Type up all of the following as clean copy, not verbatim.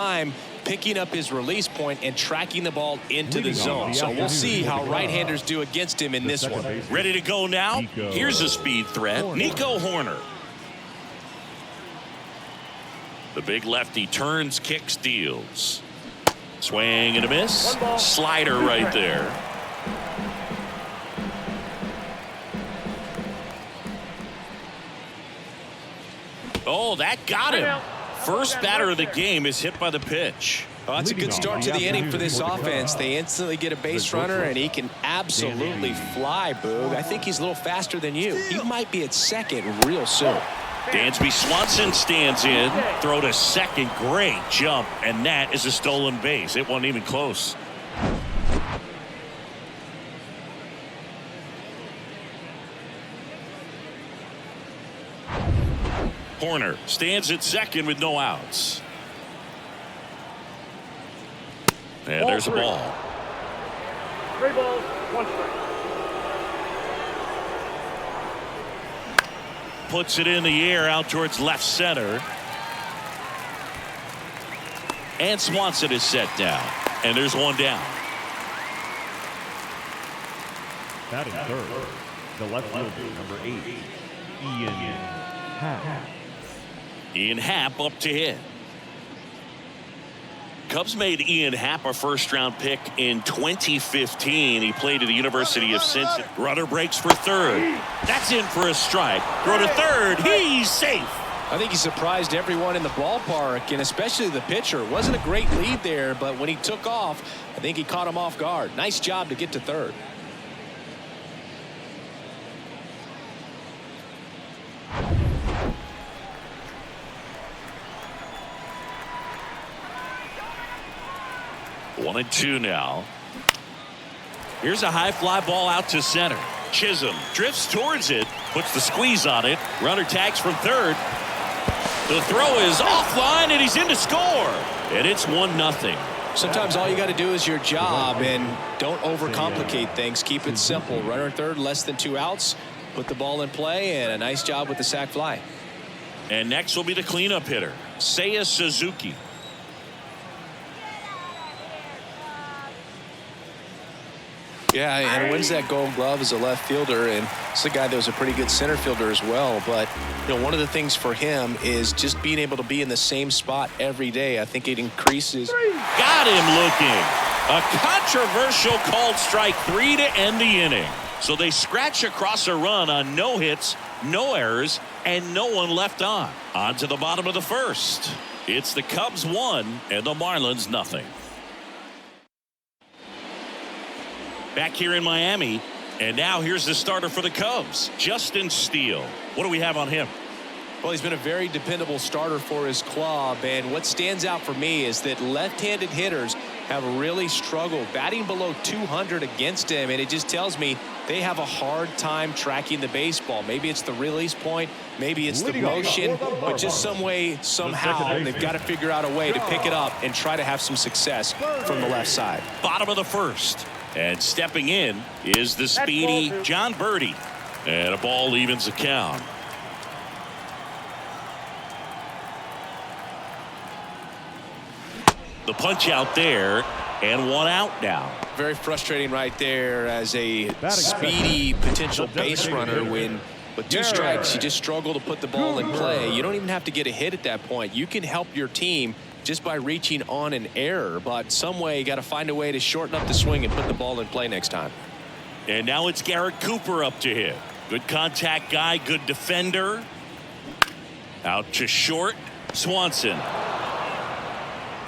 time picking up his release point and tracking the ball into the zone. So we'll see how right-handers do against him in this one. Ready to go now? Here's a speed threat, Nico Hoerner. The big lefty turns, kicks, deals. Swing and a miss. Slider right there. Oh, that got him. First batter of the game is hit by the pitch. Well, that's a good start to the inning for this offense. They instantly get a base runner, and he can absolutely fly, Boog. I think he's a little faster than you. He might be at second real soon. Dansby Swanson stands in. Throw to second. Great jump. And that is a stolen base. It wasn't even close. Hoerner stands at second with no outs. And there's a ball. 3 balls, 1 strike. Puts it in the air out towards left center. And Swanson is set down. And there's one down. Batting third, the left fielder, number 8, Ian Happ. Ian Happ up to hit. Cubs made Ian Happ a first-round pick in 2015. He played at the University of Cincinnati. Runner breaks for third. That's in for a strike. Throw to third. He's safe. I think he surprised everyone in the ballpark, and especially the pitcher. It wasn't a great lead there, but when he took off, I think he caught him off guard. Nice job to get to third. One and two now. Here's a high fly ball out to center. Chisholm drifts towards it, puts the squeeze on it. Runner tags from third. The throw is offline, and he's in to score. And it's 1-0. Sometimes all you got to do is your job, and don't overcomplicate things. Keep it simple. Runner third, less than 2 outs. Put the ball in play, and a nice job with the sac fly. And next will be the cleanup hitter, Seiya Suzuki. Yeah, and wins that Gold Glove as a left fielder, and it's a guy that was a pretty good center fielder as well. But you know, one of the things for him is just being able to be in the same spot every day. I think it increases. Got him looking. A controversial called strike 3 to end the inning. So they scratch across a run on no hits, no errors, and no one left on. On to the bottom of the first. It's the Cubs 1 and the Marlins 0. Back here in Miami, and now here's the starter for the Cubs, Justin Steele. What do we have on him? Well, he's been a very dependable starter for his club, and what stands out for me is that left-handed hitters have really struggled batting below 200 against him, and it just tells me they have a hard time tracking the baseball. Maybe it's the release point, maybe it's the motion, but just some way, somehow, they've got to figure out a way to pick it up and try to have some success from the left side. Bottom of the first. And stepping in is the speedy John Birdie. And a ball evens the count. The punch out there, and 1 out now. Very frustrating right there as a speedy potential base runner when with 2 strikes you just struggle to put the ball in play. You don't even have to get a hit at that point. You can help your team just by reaching on an error, but some way you got to find a way to shorten up the swing and put the ball in play next time. And now it's Garrett Cooper up to hit. Good contact guy, good defender. Out to short. Swanson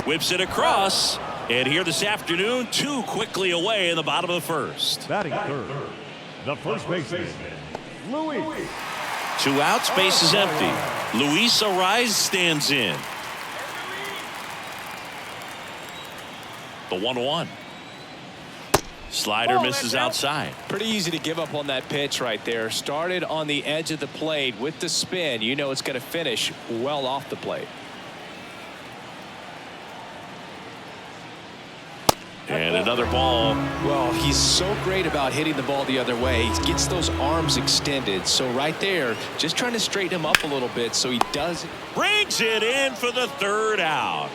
whips it across, and here this afternoon, 2 quickly away in the bottom of the first. Batting third, the first baseman, Luis. 2 outs, base is empty. Luis Arraez stands in. The 1-1. Slider misses outside. Pretty easy to give up on that pitch right there. Started on the edge of the plate with the spin. You know it's going to finish well off the plate. And another ball. Well, he's so great about hitting the ball the other way. He gets those arms extended. So right there, just trying to straighten him up a little bit so he doesn't. Brings it in for the 3rd out.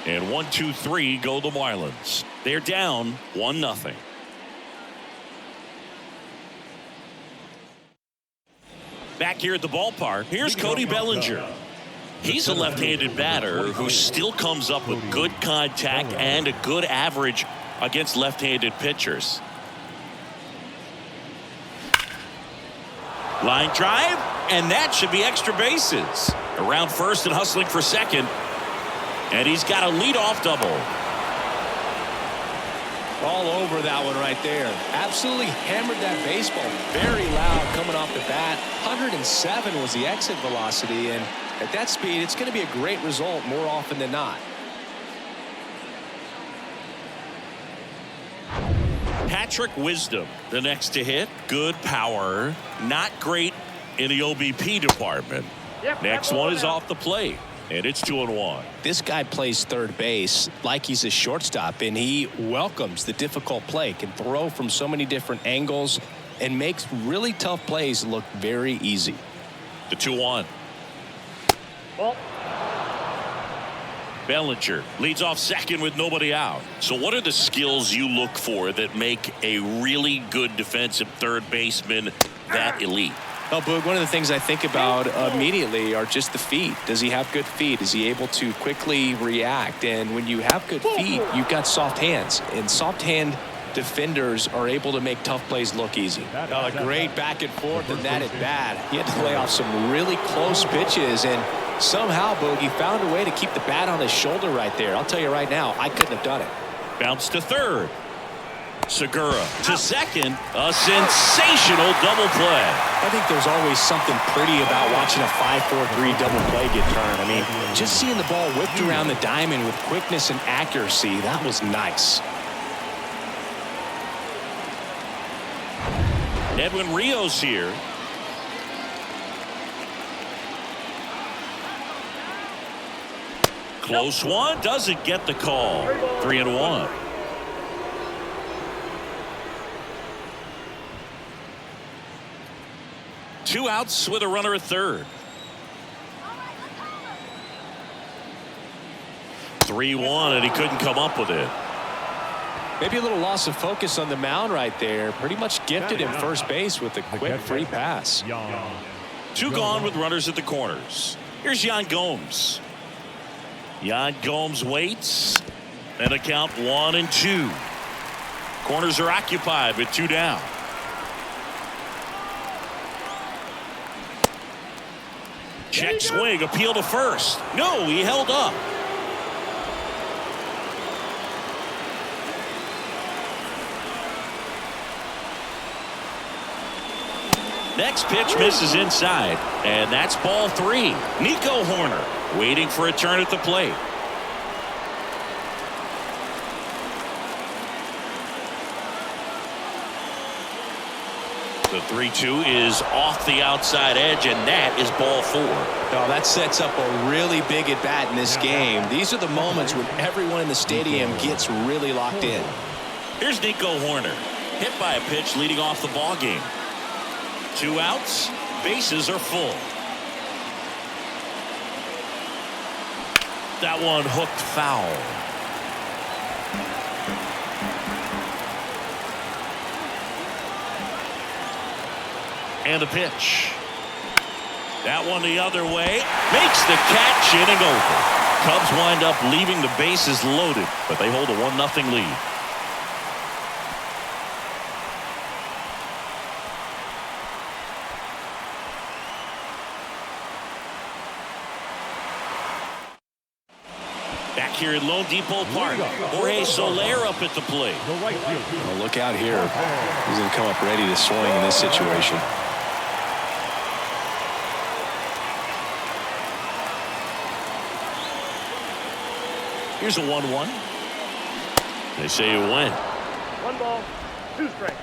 And 1-2-3 go the Marlins. They're down 1-0. Back here at the ballpark, here's Cody Bellinger. He's a left-handed batter who still comes up with good contact and a good average against left-handed pitchers. Line drive, and that should be extra bases. Around first and hustling for second. And he's got a leadoff double. All over that one right there. Absolutely hammered that baseball. Very loud coming off the bat. 107 was the exit velocity, and at that speed, it's going to be a great result more often than not. Patrick Wisdom, the next to hit. Good power. Not great in the OBP department. Next one is off the plate. And it's 2-1. This guy plays third base like he's a shortstop, and he welcomes the difficult play. Can throw from so many different angles and makes really tough plays look very easy. The 2-1. Ball. Bellinger leads off second with nobody out. So what are the skills you look for that make a really good defensive third baseman that elite? Well, Boog, one of the things I think about immediately are just the feet. Does he have good feet? Is he able to quickly react? And when you have good feet, you've got soft hands. And soft hand defenders are able to make tough plays look easy. Great back and forth, and that is bad. He had to lay off some really close pitches, and somehow, Boog, he found a way to keep the bat on his shoulder right there. I'll tell you right now, I couldn't have done it. Bounce to third. Segura to second. A sensational double play. I think there's always something pretty about watching a 5-4-3 double play get turned. I mean, just seeing the ball whipped around the diamond with quickness and accuracy, that was nice. Edwin Rios here. Close one. Doesn't get the call. 3-1. Two outs with a runner at third. 3-1, and he couldn't come up with it. Maybe a little loss of focus on the mound right there. Pretty much gifted him first base with a quick free pass. Two gone with runners at the corners. Here's Yan Gomes. Yan Gomes waits. And a count 1-2. Corners are occupied with two down. Check swing, appeal to first. No, he held up. Next pitch misses inside, and that's ball 3. Nico Horner waiting for a turn at the plate. The 3-2 is off the outside edge, and that is ball 4. Oh, that sets up a really big at bat in this game. These are the moments when everyone in the stadium gets really locked in. Here's Nico Horner, hit by a pitch leading off the ball game. 2 outs, bases are full. That one hooked foul. And a pitch. That one the other way. Makes the catch, inning over. Cubs wind up leaving the bases loaded, but they hold a 1-0 lead. Back here at Lone Depot Park, Jorge Soler up at the plate. Well, look out here. He's going to come up ready to swing in this situation. Here's a 1-1. They say you win. 1 ball, 2 strikes.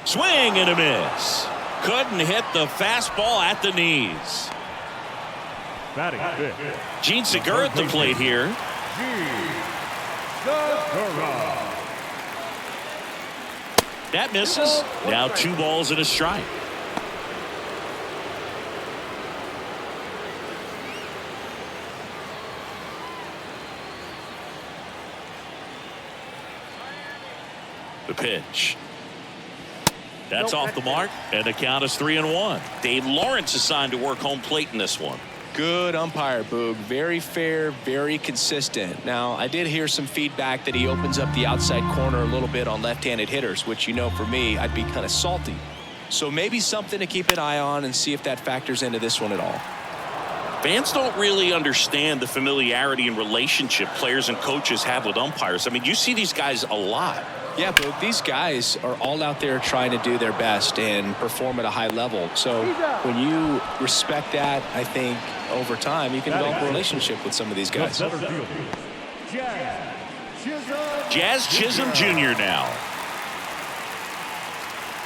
Swing and a miss. Couldn't hit the fastball at the knees. Batting fifth. Gene Segura at the plate here. That misses. Now 2 balls and a strike. The pitch. That's off the mark, and the count is 3-1. Dave Lawrence assigned to work home plate in this one. Good umpire, Boog. Very fair, very consistent. Now, I did hear some feedback that he opens up the outside corner a little bit on left-handed hitters, which, you know, for me, I'd be kind of salty. So maybe something to keep an eye on and see if that factors into this one at all. Fans don't really understand the familiarity and relationship players and coaches have with umpires. I mean, you see these guys a lot. Yeah, but these guys are all out there trying to do their best and perform at a high level. So when you respect that, I think over time you can develop a relationship with some of these guys. Jazz Chisholm Jr. now.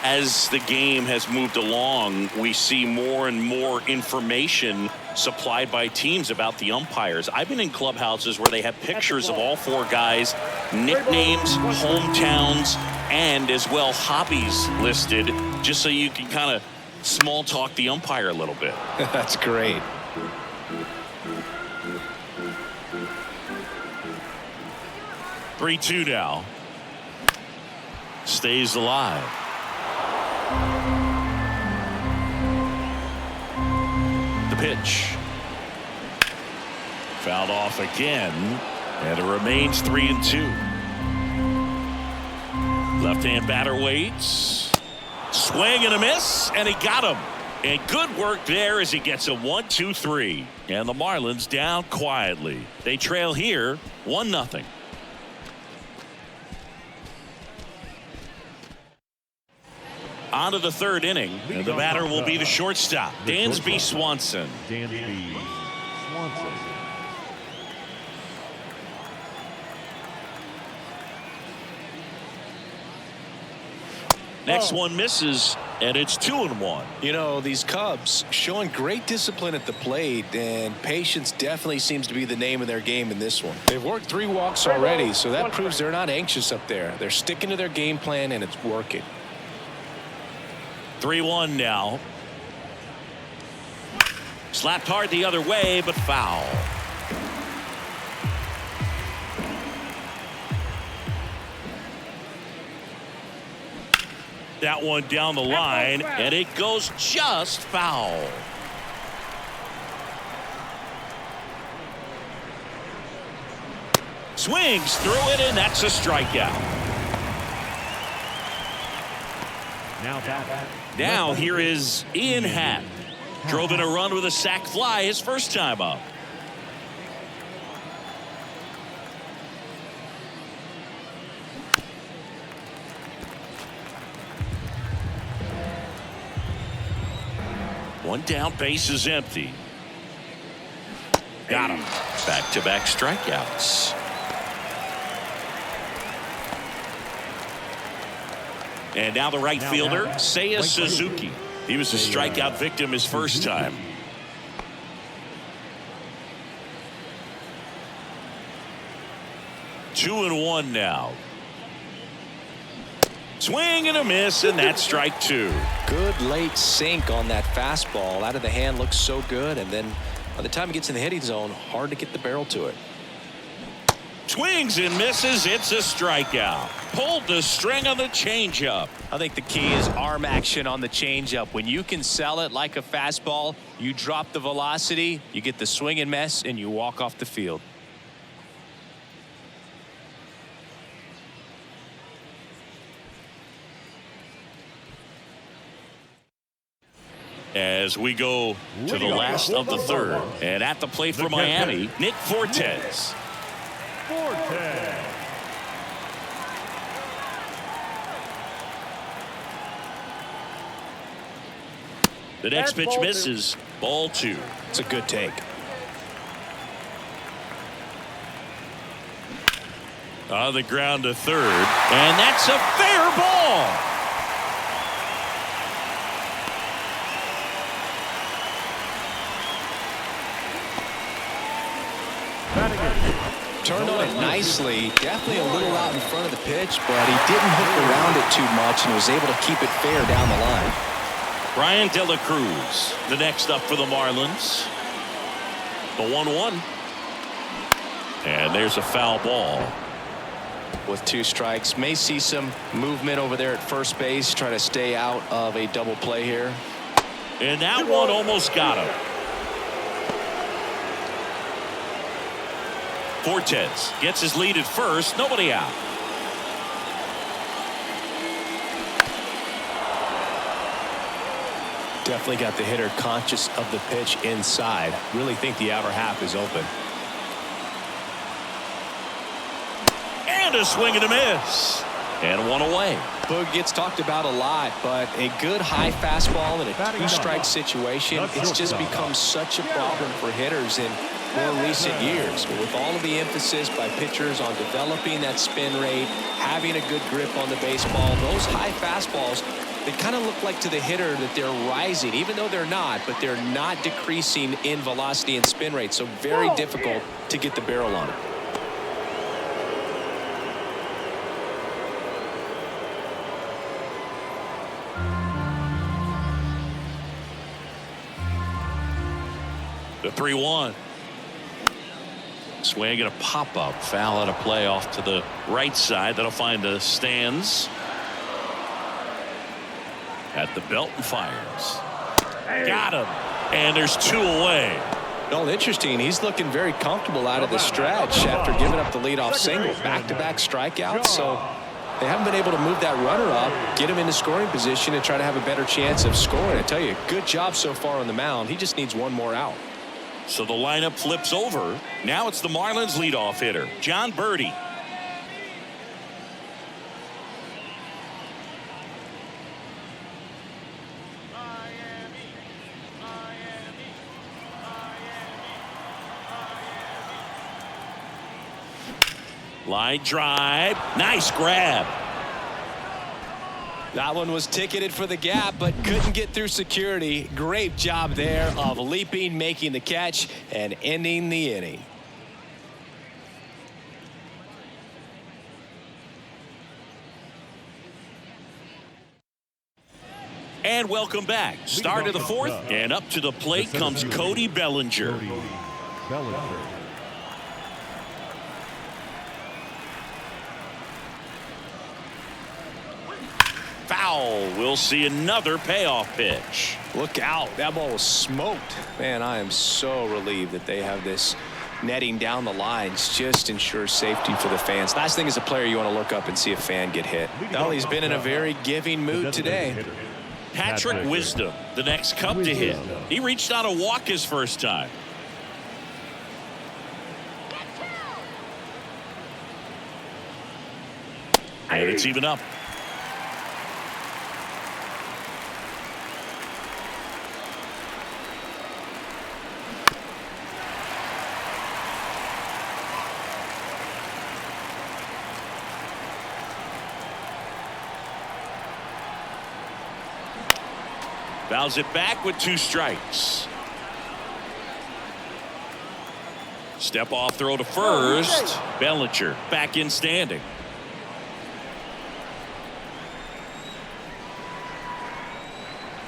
As the game has moved along, we see more and more information supplied by teams about the umpires. I've been in clubhouses where they have pictures of all 4 guys, nicknames, hometowns, and as well hobbies listed, just so you can kind of small talk the umpire a little bit. That's great. Three-2 now. Stays alive. The pitch. Fouled off again, and it remains 3-2. Left-hand batter waits. Swing and a miss, and he got him. And good work there as he gets a 1-2-3. And the Marlins down quietly. They trail here 1-0. On to the 3rd inning, and the batter will be the shortstop, Dansby Swanson. Dansby Swanson. Next one misses, and it's 2-1. You know, these Cubs showing great discipline at the plate, and patience definitely seems to be the name of their game in this one. They've worked 3 walks already, so that proves they're not anxious up there. They're sticking to their game plan, and it's working. 3-1 now. Slapped hard the other way, but foul. That one down the line, and it goes just foul. Swings through it, and that's a strikeout. Now here is Ian Happ. Drove in a run with a sac fly his first time up. One down, base is empty. Got him. Back-to-back strikeouts. And now the right fielder, Seiya Suzuki. He was a strikeout victim his first time. Two and one now. Swing and a miss, and that's strike 2. Good late sink on that fastball. Out of the hand, looks so good, and then by the time it gets in the hitting zone, hard to get the barrel to it. Swings and misses. It's a strikeout. Pulled the string on the changeup. I think the key is arm action on the changeup. When you can sell it like a fastball, you drop the velocity, you get the swing and miss, and you walk off the field. As we go to the last of the 3rd, and at the plate for Miami, Nick Fortes. The next pitch misses. Ball 2. It's a good take. On the ground to 3rd, and that's a fair ball. turned on it nicely. Definitely a little out in front of the pitch, but he didn't hook around it too much and was able to keep it fair down the line. Brian De La Cruz, the next up for the Marlins. The 1-1. And there's a foul ball. With 2 strikes, may see some movement over there at first base. Try to stay out of a double play here. And that one almost got him. Fortes gets his lead at first. Nobody out. Definitely got the hitter conscious of the pitch inside. Really think the outer half is open. And a swing and a miss. And one away. Boog gets talked about a lot, but a good high fastball in a 2-strike situation, it's just become such a problem for hitters in more recent years. But with all of the emphasis by pitchers on developing that spin rate, having a good grip on the baseball, those high fastballs, they kind of look like to the hitter that they're rising, even though they're not, but they're not decreasing in velocity and spin rate. So very difficult to get the barrel on it. The 3-1. Swing and a pop-up. Foul out of play off to the right side. That'll find the stands. At the belt and fires. Got him. And there's 2 away. Well, interesting. He's looking very comfortable out of the stretch after giving up the leadoff single. Back-to-back strikeouts. So they haven't been able to move that runner up, get him into scoring position, and try to have a better chance of scoring. I tell you, good job so far on the mound. He just needs one more out. So the lineup flips over. Now it's the Marlins leadoff hitter, John Birdie. Line drive. Nice grab. That one was ticketed for the gap, but couldn't get through security. Great job there of leaping, making the catch, and ending the inning. And welcome back. Start of the 4th, and up to the plate comes Cody Bellinger. Foul. We'll see another payoff pitch. Look out. That ball was smoked. Man, I am so relieved that they have this netting down the lines. Just ensures safety for the fans. Last thing as a player, you want to look up and see a fan get hit. Well, he's been in a very giving mood today. Patrick Wisdom, the next Cub to hit. He reached out a walk his first time. And it's even up. Fouls it back with 2 strikes. Step off throw to first. Bellinger back in standing.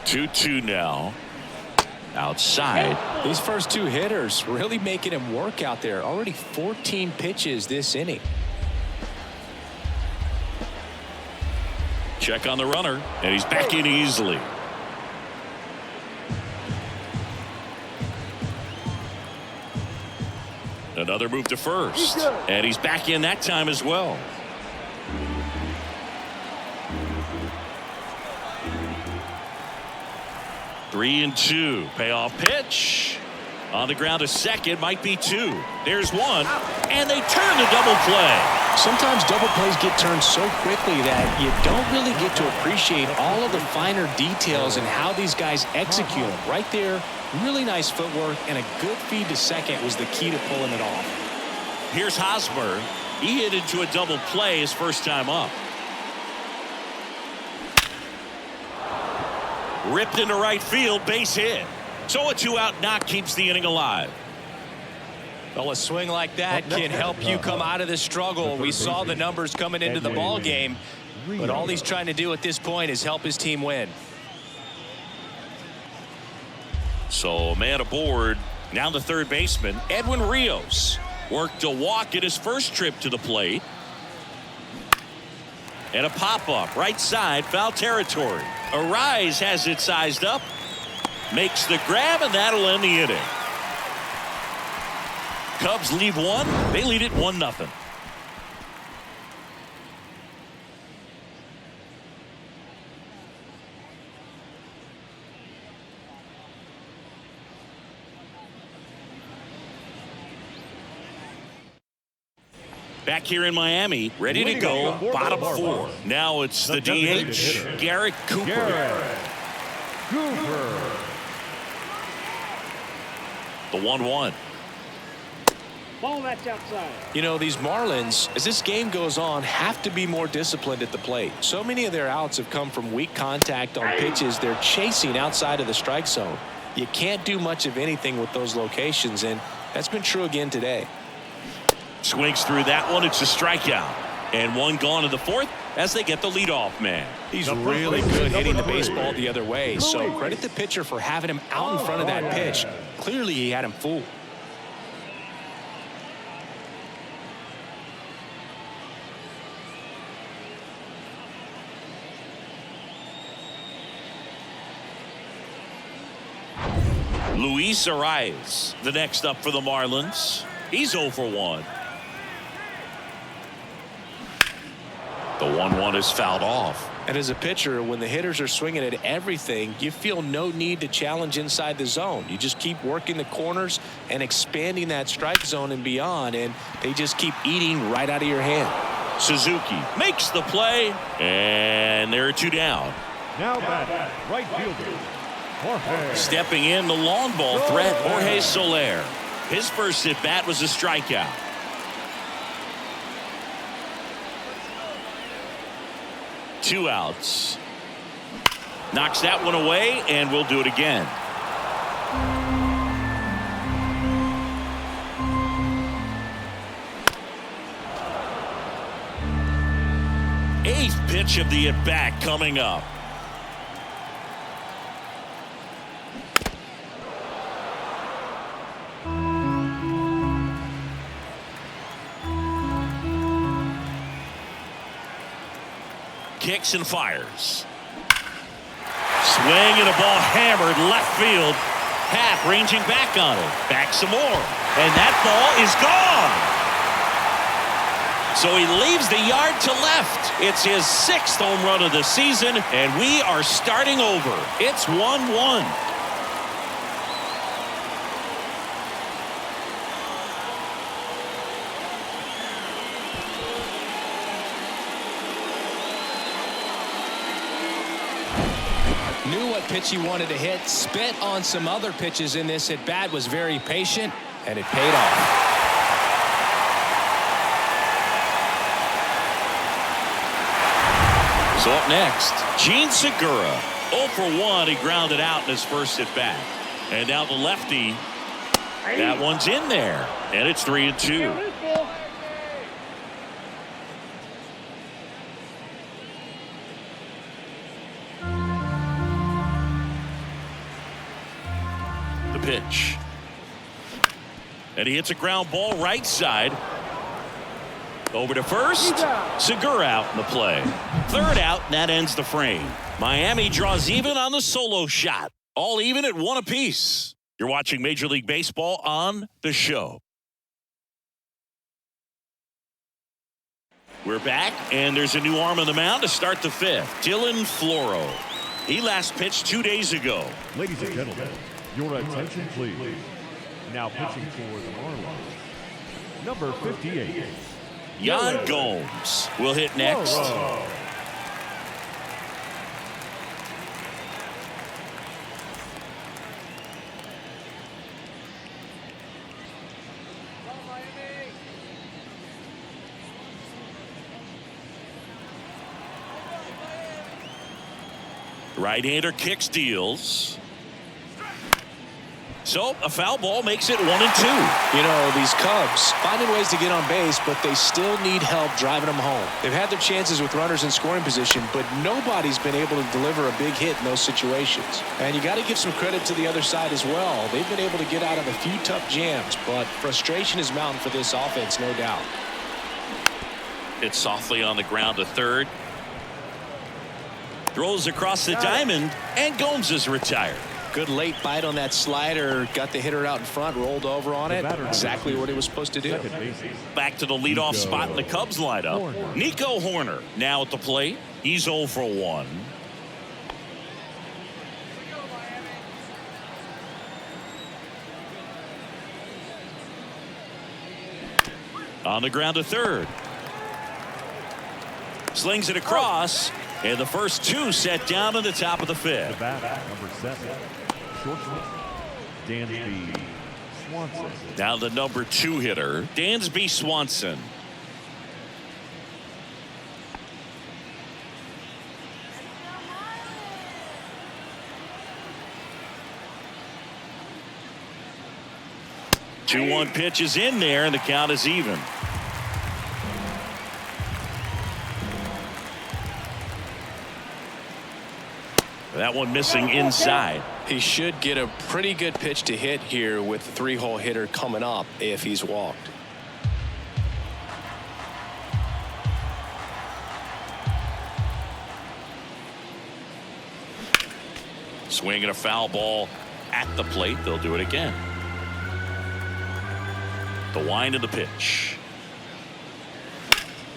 2-2 now. Outside. These first 2 hitters really making him work out there. Already 14 pitches this inning. Check on the runner, and he's back in easily. Another move to first, and he's back in that time as well. Three and 2. Payoff pitch. On the ground to second, might be 2. There's 1, and they turn the double play. Sometimes double plays get turned so quickly that you don't really get to appreciate all of the finer details and how these guys execute them. Right there, really nice footwork, and a good feed to second was the key to pulling it off. Here's Hosmer. He hit into a double play his first time up. Ripped into right field, base hit. So a 2-out knock keeps the inning alive. Well, a swing like that can help you come out of this struggle. We saw the numbers coming into the ball game, but all he's trying to do at this point is help his team win. So, man aboard. Now the third baseman, Edwin Rios, worked a walk in his first trip to the plate. And a pop-up right side, foul territory. Arise has it sized up, makes the grab, and that'll end the inning. Cubs leave one. They lead it 1-0. Back here in Miami, ready to go, bottom four. Now it's the DH, Garrett Cooper. The 1-1. Ball that's outside. You know, these Marlins, as this game goes on, have to be more disciplined at the plate. So many of their outs have come from weak contact on pitches they're chasing outside of the strike zone. You can't do much of anything with those locations, and that's been true again today. Swings through that one. It's a strikeout. And one gone in the fourth as they get the leadoff man. He's really good hitting the baseball the other way, so credit the pitcher for having him out in front of that pitch. Clearly he had him fooled. Luis Arias, the next up for the Marlins. He's 0 for 1. The 1-1 is fouled off. And as a pitcher, when the hitters are swinging at everything, you feel no need to challenge inside the zone. You just keep working the corners and expanding that strike zone and beyond, and they just keep eating right out of your hand. Suzuki makes the play, and there are 2 down. Now back, right fielder, Jorge. Stepping in, the long ball threat, Jorge Soler. His first at bat was a strikeout. Two outs. Knocks that one away, and we'll do it again. Eighth pitch of the at-bat coming up. Kicks and fires. Swing and a ball hammered left field. Happ ranging back on it. Back some more. And that ball is gone. So he leaves the yard to left. It's his 6th home run of the season, and we are starting over. It's 1-1. Knew what pitch he wanted to hit, spit on some other pitches in this at bat, was very patient, and it paid off. So up next, Gene Segura. 0 for 1. He grounded out in his first at bat. And now the lefty. That one's in there. And it's 3-2. The pitch. And he hits a ground ball right side. Over to first. Segura out in the play. Third out, and that ends the frame. Miami draws even on the solo shot. All even at 1 apiece. You're watching Major League Baseball on The Show. We're back, and there's a new arm on the mound to start the 5th. Dylan Floro. He last pitched 2 days ago. Ladies and gentlemen, your attention please. Now pitching for the Marlins, number 58. Yan Gomes will hit next. Right-hander kicks, deals. So a foul ball makes it 1-2. You know, these Cubs finding ways to get on base, but they still need help driving them home. They've had their chances with runners in scoring position, but nobody's been able to deliver a big hit in those situations. And you got to give some credit to the other side as well. They've been able to get out of a few tough jams, but frustration is mounting for this offense, no doubt. It's softly on the ground to third. Throws across the diamond, and Gomes is retired. Good late bite on that slider. Got the hitter out in front, rolled over on it. Exactly what he was supposed to do. Back to the leadoff spot in the Cubs lineup. Nico Horner now at the plate. He's 0 for 1. On the ground to third. Slings it across. And the first two set down at the top of the fifth. The batter, number 7, shortstop, Dansby Swanson. Now the number 2 hitter, Dansby Swanson. The 2-1 pitch is in there, and the count is even. That one missing inside. He should get a pretty good pitch to hit here with the 3-hole hitter coming up if he's walked. Swinging a foul ball at the plate. They'll do it again. The wind of the pitch.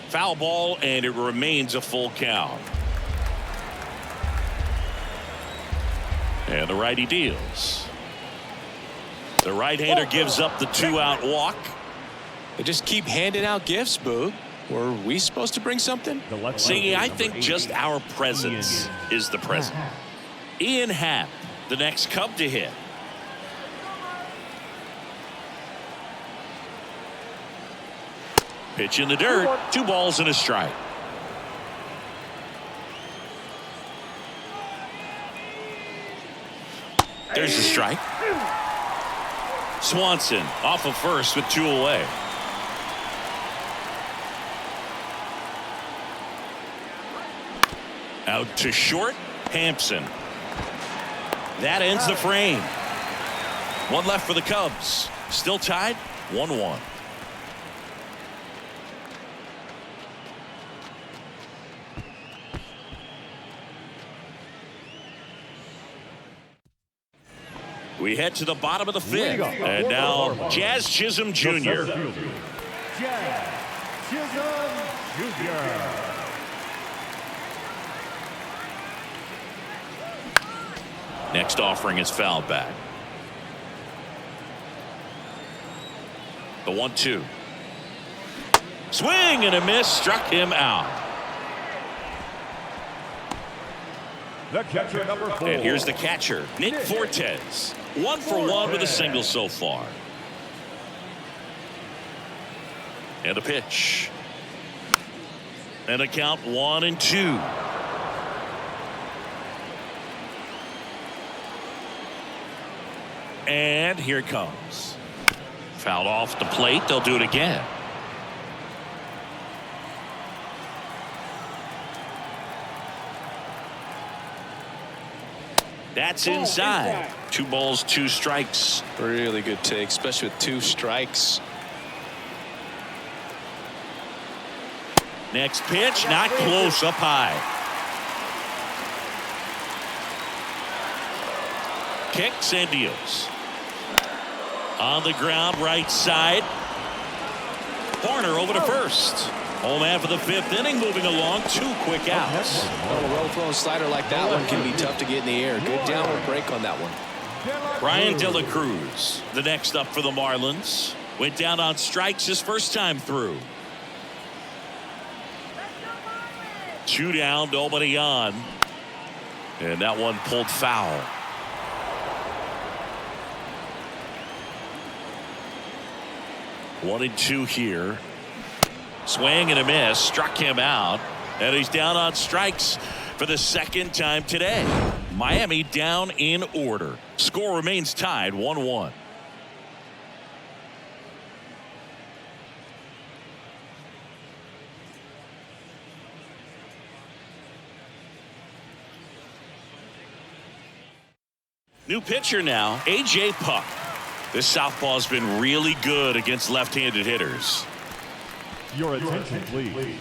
Foul ball, and it remains a full count. And the righty deals. The right-hander gives up the 2-out walk. They just keep handing out gifts, Boog. Were we supposed to bring something? See, I think just our presence is the present. Ian Happ, the next Cub to hit. Pitch in the dirt. 2 balls and a strike. There's the strike. Swanson off of first with 2 away. Out to short, Hampson. That ends the frame. 1 left for the Cubs. Still tied, 1-1. We head to the bottom of the 5th. And now Jazz Chisholm Jr. Jazz Chisholm Jr. Next offering is fouled back. The 1-2. Swing and a miss, struck him out. The catcher, number 4. And here's the catcher, Nick Fortes. 1 for 1 with a single so far. And a pitch. And a count 1-2. And here it comes. Fouled off the plate. They'll do it again. That's inside. 2 balls, 2 strikes. Really good take, especially with 2 strikes. Next pitch, not close, up high. Kicks and deals. On the ground, right side. Horner over to first. Home after the 5th inning, moving along, 2 quick outs. Well, a well-thrown slider like that one can be tough to get in the air. Good downward break on that one. Brian De La Cruz, the next up for the Marlins. Went down on strikes his first time through. 2 down, nobody on. And that one pulled foul. One and 2 here. Swing and a miss, struck him out, and he's down on strikes for the 2nd time today. Miami down in order. Score remains tied 1-1. New pitcher now, A.J. Puck. This southpaw's been really good against left-handed hitters. Your attention, please.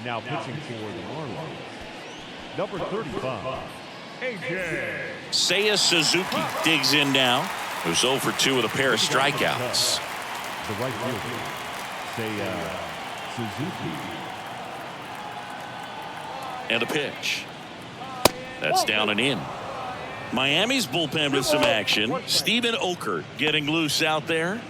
Now pitching for the Marlins, number 35, A.J. Seiya Suzuki digs in now. Who's 0 for 2 with a pair of strikeouts. The right fielder, Seiya Suzuki. And a pitch. That's down and in. Miami's bullpen with some action. Steven Oker getting loose out there.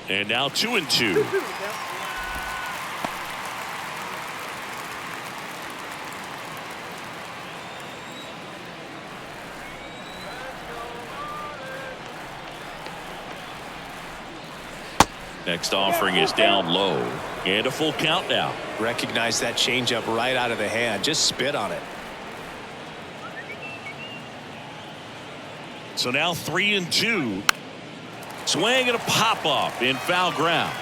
And now 2-2. Next offering is down low. And a full count now. Recognize that changeup right out of the hand. Just spit on it. So now 3-2. Swing and a pop up in foul ground.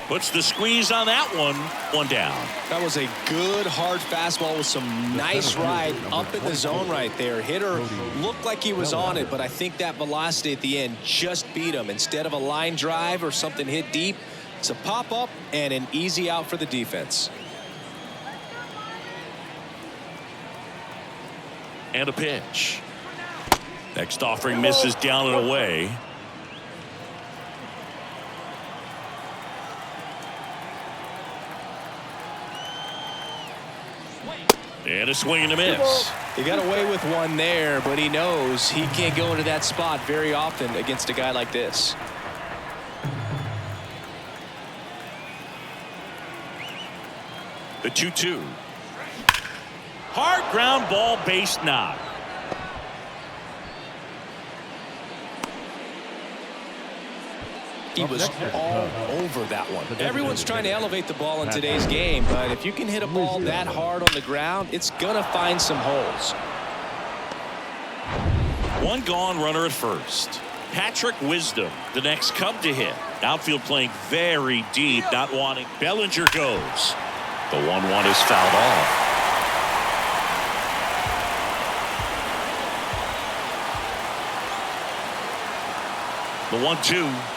Puts the squeeze on that one. One down. That was a good hard fastball with some nice ride up in the zone right there. Hitter looked like he was on it, but I think that velocity at the end just beat him. Instead of a line drive or something hit deep, it's a pop up and an easy out for the defense. And a pitch. Next offering misses down and away. And a swing and a miss. He got away with one there, but he knows he can't go into that spot very often against a guy like this. The 2-2. Hard ground ball, base knock. He was all over that one. Everyone's trying to elevate the ball in today's game, but if you can hit a ball that hard on the ground, it's gonna find some holes. One gone, runner at first. Patrick Wisdom, the next Cub to hit. Outfield playing very deep, not wanting. Bellinger goes. The 1-1 is fouled off. The 1-2.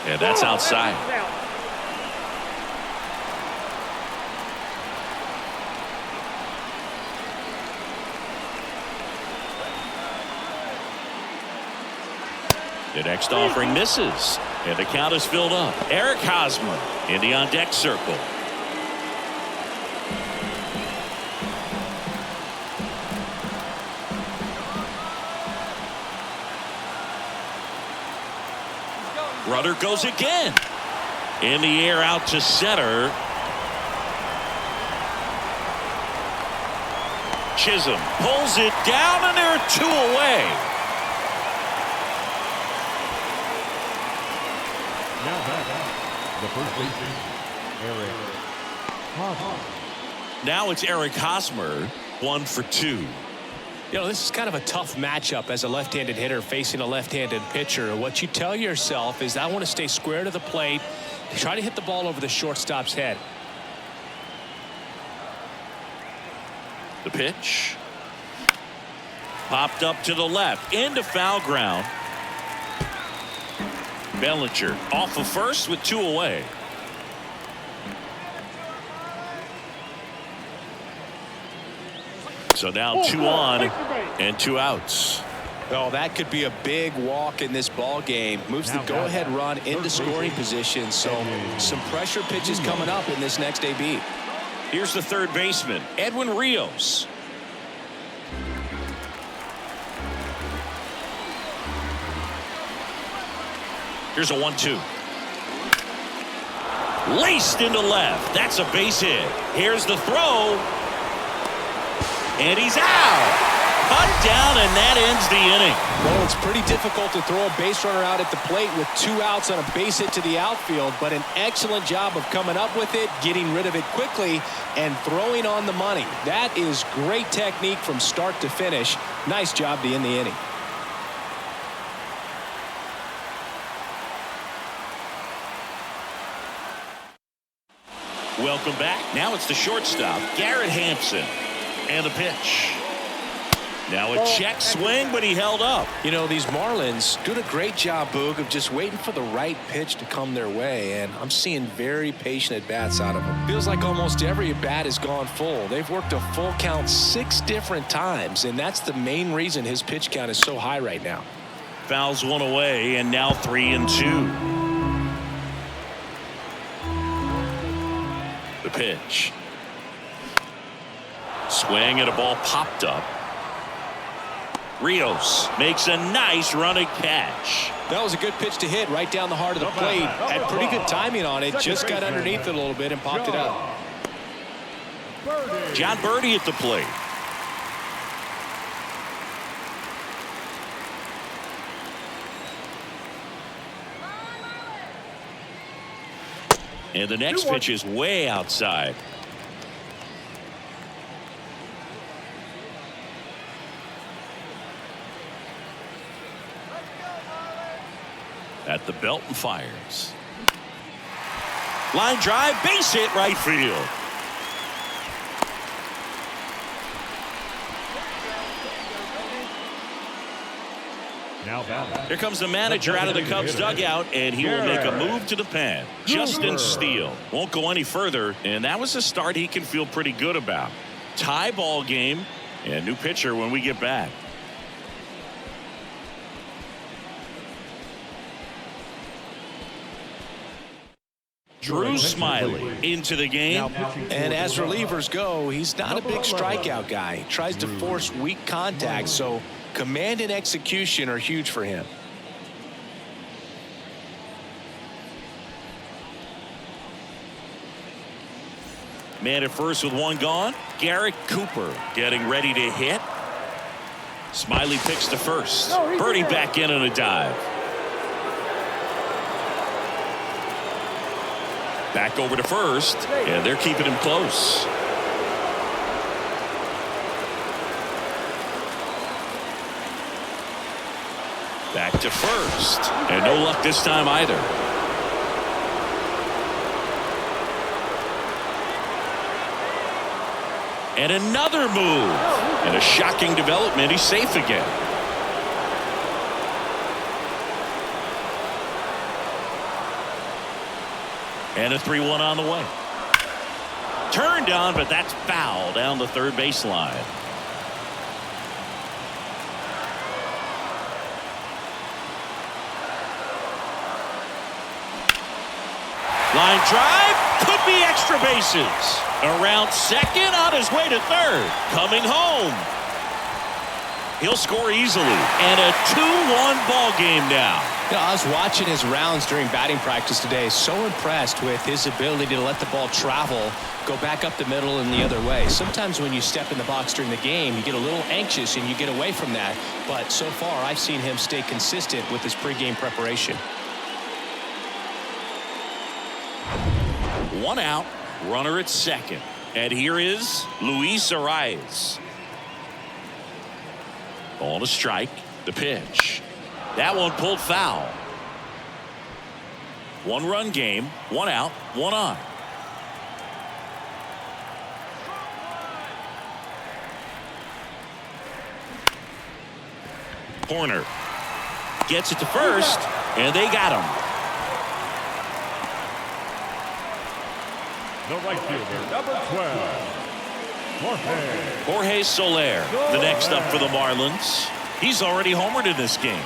And that's outside. The next offering misses. And the count is filled up. Eric Hosmer in the on-deck circle. Runner goes again. In the air out to center. Chisholm pulls it down, and there are 2 away. Now back, the first baseman, Eric Hosmer. Now it's Eric Hosmer, 1 for 2. You know, this is kind of a tough matchup as a left-handed hitter facing a left-handed pitcher. What you tell yourself is, I want to stay square to the plate, try to hit the ball over the shortstop's head. The pitch. Popped up to the left, into foul ground. Bellinger off of first with 2 away. So now 2 on and 2 outs. Oh, that could be a big walk in this ball game. Moves the go-ahead run into scoring position. So some pressure pitches coming up in this next AB. Here's the third baseman, Edwin Rios. Here's a 1-2. Laced into left. That's a base hit. Here's the throw. And he's out. cut down, and that ends the inning. Well, it's pretty difficult to throw a base runner out at the plate with 2 outs on a base hit to the outfield, but an excellent job of coming up with it, getting rid of it quickly, and throwing on the money. That is great technique from start to finish. Nice job to end the inning. Welcome back. Now it's the shortstop, Garrett Hampson. And the pitch. Now a check swing, but he held up. You know, these Marlins doing a great job, Boog, of just waiting for the right pitch to come their way, and I'm seeing very patient at-bats out of them. Feels like almost every at-bat has gone full. They've worked a full count 6 different times, and that's the main reason his pitch count is so high right now. Fouls one away, and now 3-2. The pitch. Swing and a ball popped up. Rios makes a nice running catch. That was a good pitch to hit right down the heart of the plate. Had pretty good timing on it. Just got underneath it a little bit and popped it up. John Birdie at the plate. And the next pitch is way outside. At the belt and fires. Line drive, base hit, right field. Now batting. Here comes the manager out of the Cubs dugout, and he will make a move to the pen. Justin Steele won't go any further, and that was a start he can feel pretty good about. Tie ball game, and new pitcher when we get back. Drew Smiley into the game. And as relievers go, he's not a big strikeout guy. He tries to force weak contact, so command and execution are huge for him. Man at first with 1 gone. Garrett Cooper getting ready to hit. Smiley picks to first. Birdie back in on a dive. Back over to first, and they're keeping him close. Back to first, and no luck this time either. And another move, and a shocking development. He's safe again. And a 3-1 on the way. Turned on, but that's foul down the third baseline. Line drive, could be extra bases. Around second, on his way to third. Coming home. He'll score easily. And a 2-1 ball game now. You know, I was watching his rounds during batting practice today. So impressed with his ability to let the ball travel, go back up the middle and the other way. Sometimes when you step in the box during the game, you get a little anxious and you get away from that. But so far, I've seen him stay consistent with his pregame preparation. 1 out, runner at second. And here is Luis Arias. Ball to strike. The pitch. That one pulled foul. 1-run game, 1 out, 1 on. Corner gets it to first, and they got him. The right fielder, number 12, Jorge Soler, the next up for the Marlins. He's already homered in this game.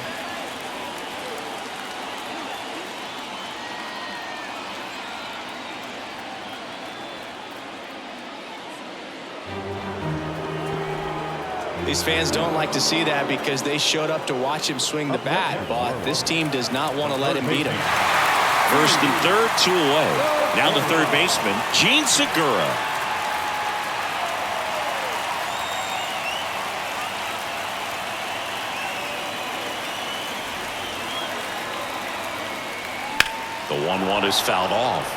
These fans don't like to see that because they showed up to watch him swing the bat, but this team does not want to let him beat him. First and third, 2 away. Now the third baseman, Gene Segura. The 1-1 is fouled off.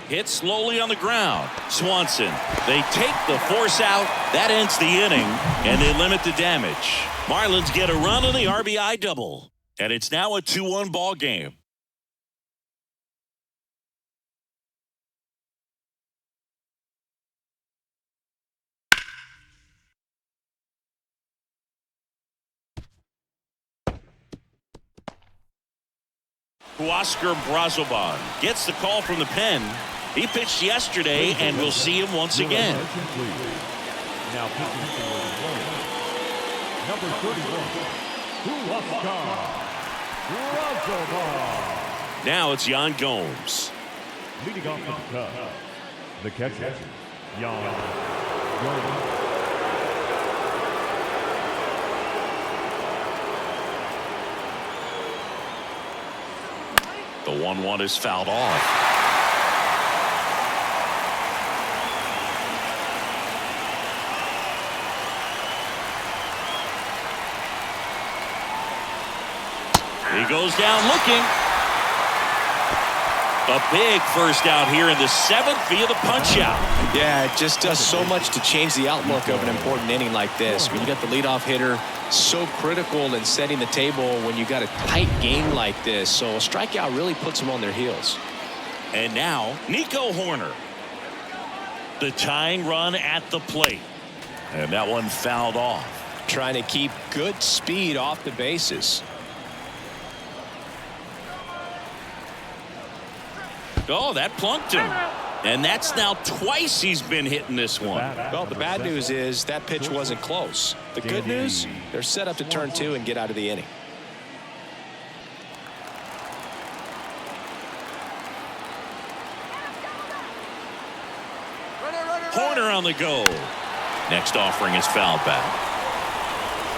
Hit slowly on the ground. Swanson. They take the force out. That ends the inning, and they limit the damage. Marlins get a run on the RBI double, and it's now a 2-1 ball game. Huascar Brazoban gets the call from the pen. He pitched yesterday, and we'll see him once again. Now pitching for the Marlins, number 31, Huascar Brazoban. Now it's Yan Gomes. Leading off for the Cubs, the catcher, Yan Gomes. The 1-1 is fouled off. He goes down looking. A big first out here in the 7th via the punch out. Yeah, it just does so much to change the outlook of an important inning like this. When you got the leadoff hitter, so critical in setting the table when you got a tight game like this. So a strikeout really puts them on their heels. And now Nico Horner. The tying run at the plate. And that one fouled off. Trying to keep good speed off the bases. Oh, that plunked him. And that's now twice he's been hitting this one. Well, the bad news is that pitch wasn't close. The good news, they're set up to turn 2 and get out of the inning. Horner on the go. Next offering is fouled back.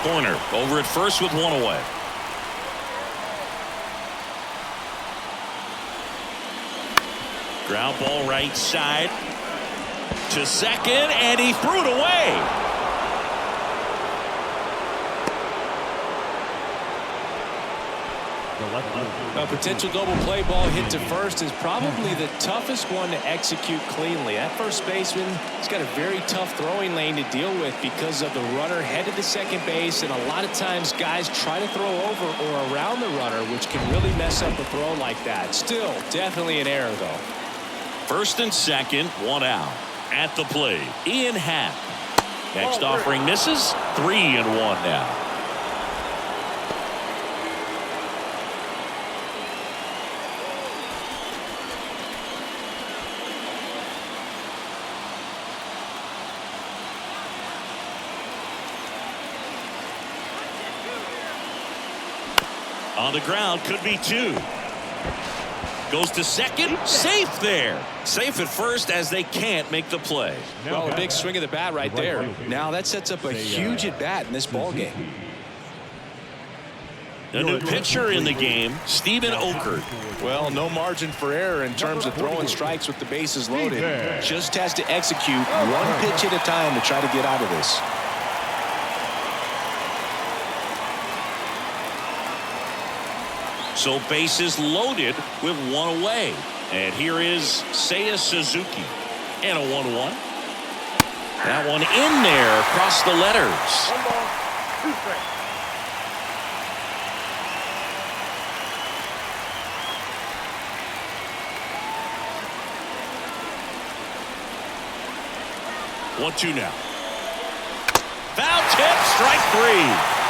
Horner over at first with one away. Ground ball right side to second, and he threw it away. A potential double play ball hit to first is probably the toughest one to execute cleanly. That first baseman has got a very tough throwing lane to deal with because of the runner headed to second base, and a lot of times guys try to throw over or around the runner, which can really mess up a throw like that. Still, definitely an error, though. First and second, one out. At the plate, Ian Happ. Next offering misses. 3-1 now. On the ground, could be 2. Goes to second, safe there. Safe at first as they can't make the play. Well, a big swing of the bat right there. Now that sets up a huge at bat in this ball game. A new pitcher in the game, Steven Okert. Well, no margin for error in terms of throwing strikes with the bases loaded. Just has to execute one pitch at a time to try to get out of this. So bases loaded with one away. And here is Seiya Suzuki. And a 1-1. That one in there across the letters. 1 ball, 2 strikes. One-two now. Foul tip, strike 3.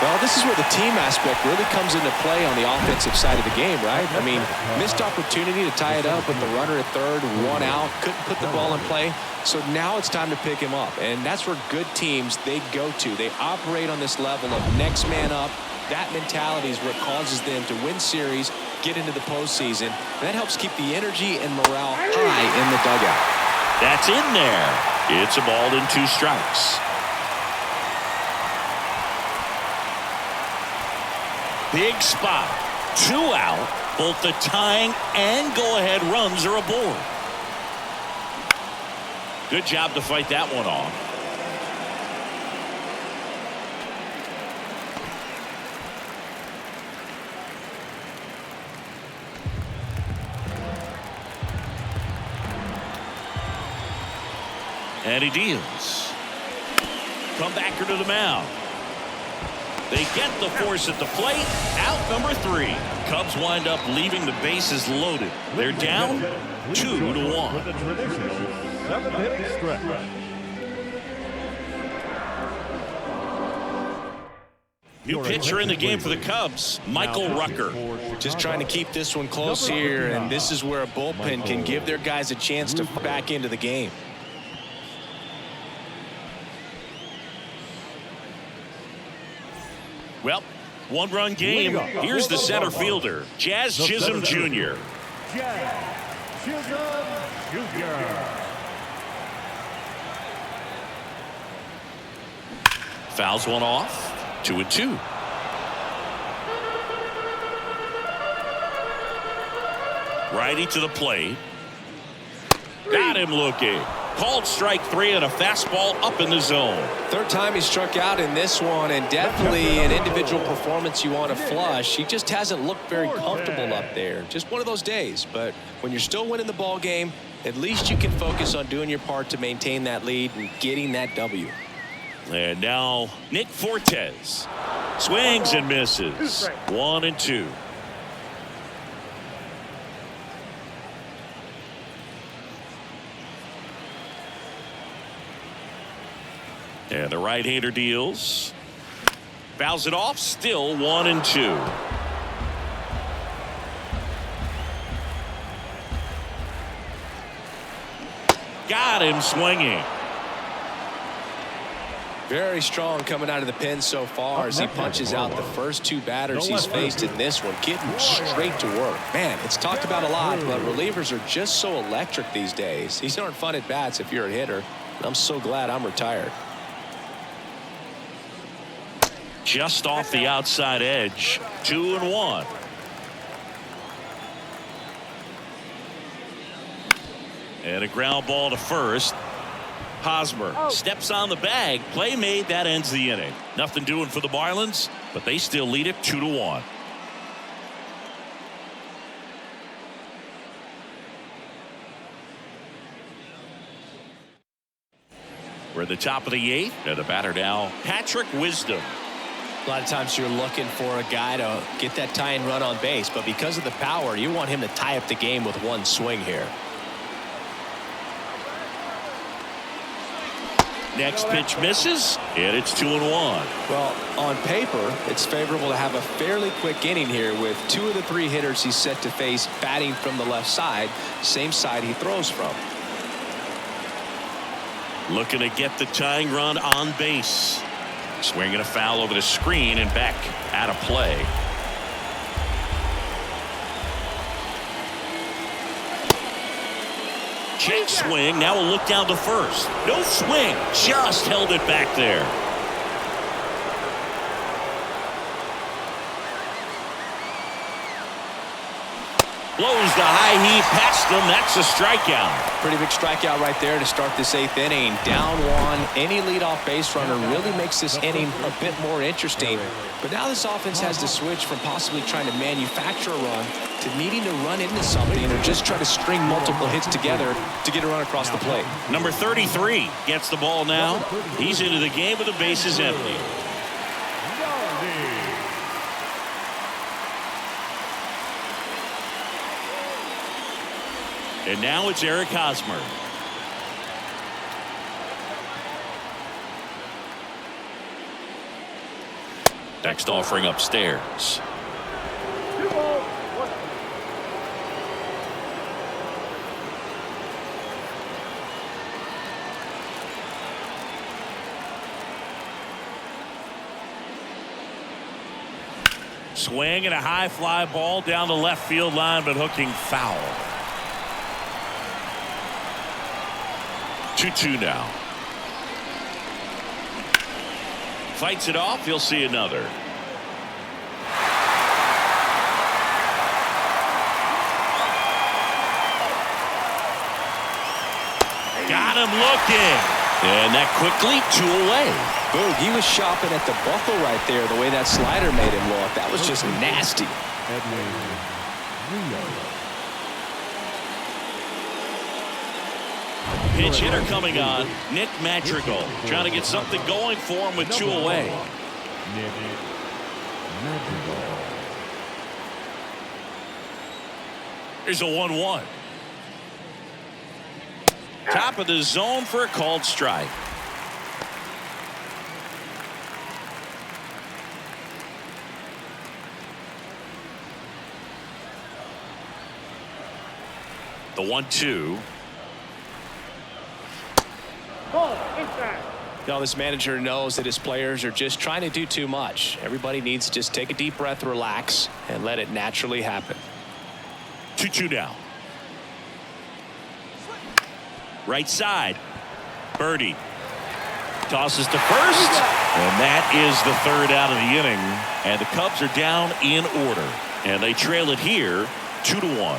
Well, this is where the team aspect really comes into play on the offensive side of the game, right? I mean, missed opportunity to tie it up with the runner at third, 1 out, couldn't put the ball in play. So now it's time to pick him up, and that's where good teams, they go to. They operate on this level of next man up. That mentality is what causes them to win series, get into the postseason. And that helps keep the energy and morale high in the dugout. That's in there. It's a ball and 2 strikes. Big spot. 2 out. Both the tying and go-ahead runs are aboard. Good job to fight that one off. And he deals. Comebacker to the mound. They get the force at the plate. Out number 3. Cubs wind up leaving the bases loaded. They're down 2-1. With a traditional 7th-inning stretch. New pitcher in the game for the Cubs, Michael Rucker. Just trying to keep this one close here, and this is where a bullpen can give their guys a chance to back into the game. Well, one-run game. Here's the center fielder, Jazz Chisholm Jr. Jazz Chisholm Jr. Fouls one off. 2-2. Righty to the plate. Got him looking. Called strike 3 and a fastball up in the zone. Third time he struck out in this one, and definitely an individual performance you want to flush. He just hasn't looked very comfortable up there. Just one of those days. But when you're still winning the ball game, at least you can focus on doing your part to maintain that lead and getting that W. And now Nick Fortes swings and misses. 1-2. And the right-hander deals. Fouls it off. Still 1-2. Got him swinging. Very strong coming out of the pen so far as he punches out the first 2 batters he's faced in this one, getting straight to work. Man, it's talked about a lot, but relievers are just so electric these days. These aren't fun at bats if you're a hitter. I'm so glad I'm retired. Just off the outside edge. 2-1. And a ground ball to first. Hosmer steps on the bag. Play made. That ends the inning. Nothing doing for the Marlins, but they still lead it 2-1. We're at the top of the 8th. And the batter now, Patrick Wisdom. A lot of times you're looking for a guy to get that tying run on base, but because of the power, you want him to tie up the game with one swing here. Next pitch misses, and it's 2-1. Well, on paper, it's favorable to have a fairly quick inning here with 2 of the 3 hitters he's set to face batting from the left side, same side he throws from. Looking to get the tying run on base. Swinging a foul over the screen and back out of play. Check swing. Now a look down to first. No swing. Just held it back there. Blows the high heat past him. That's a strikeout. Pretty big strikeout right there to start this 8th inning. Down 1. Any leadoff base runner really makes this inning a bit more interesting. But now this offense has to switch from possibly trying to manufacture a run to needing to run into something or just try to string multiple hits together to get a run across the plate. Number 33 gets the ball now. He's into the game with the bases empty. And now it's Eric Hosmer. Next offering upstairs. Swing and a high fly ball down the left field line, but hooking foul. 2-2 now. Fights it off. He'll see another. Got Got him looking. And that quickly 2 away. Boog, he was shopping at the buckle right there, the way that slider made him look. That was just nasty. Pitch hitter coming on. Nick Madrigal trying to get something going for him with 2 away. Nick Madrigal. Here's a 1-1. Top of the zone for a called strike. The 1-2. Ball inside. Now, this manager knows that his players are just trying to do too much. Everybody needs to just take a deep breath, relax, and let it naturally happen. 2-2 now. Right side. Birdie tosses to first, and that is the 3rd out of the inning, and the Cubs are down in order, and they trail it here 2-1.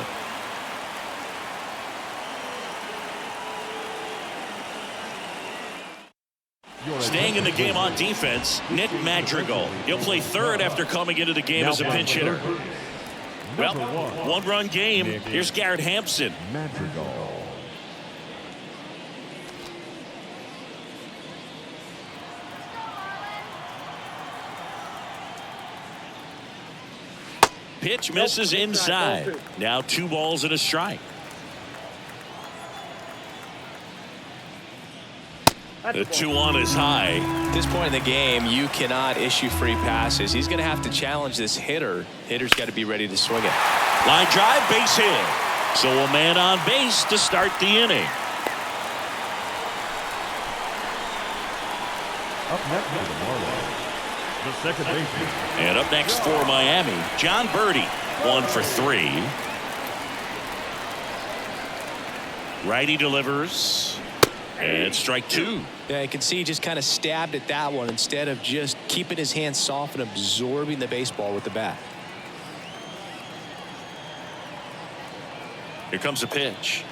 Staying in the game on defense, Nick Madrigal. He'll play 3rd after coming into the game as a pinch hitter. Well, 1-run game. Here's Garrett Hampson. Madrigal. Pitch misses inside. Now 2 balls and a strike. The 2-1 is high. At this point in the game, you cannot issue free passes. He's going to have to challenge this hitter. Hitter's got to be ready to swing it. Line drive, base hit. So a man on base to start the inning. Up next for the Marlins, the second baseman. And up next for Miami, John Birdie, 1 for 3. Righty delivers. And strike 2. Yeah, you can see he just kind of stabbed at that one instead of just keeping his hands soft and absorbing the baseball with the bat. Here comes a pitch.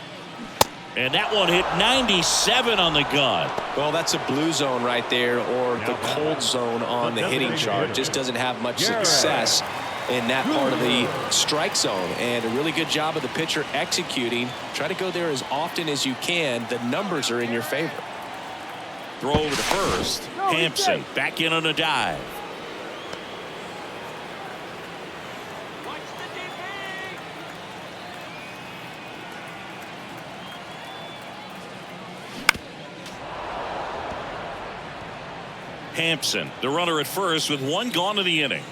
And that one hit 97 on the gun. Well, that's a blue zone right there, or the cold zone on the hitting chart. Just doesn't have much success in that part of the strike zone, and a really good job of the pitcher executing. Try to go there as often as you can. The numbers are in your favor. Throw over to first. Hampson back in on a dive. Hampson, the runner at first with 1 gone in the inning.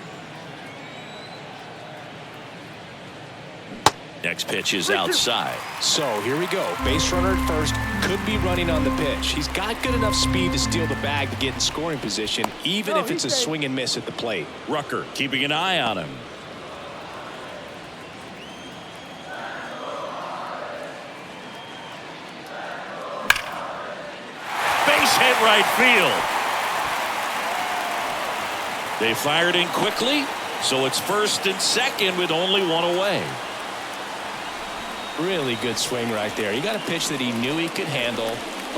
Next pitch is outside. So here we go. Base runner at first, could be running on the pitch. He's got good enough speed to steal the bag to get in scoring position, even if it's a swing and miss at the plate. Rucker keeping an eye on him. Base hit right field. They fired in quickly, so it's 1st and 2nd with only 1 away. Really good swing right there. He got a pitch that he knew he could handle,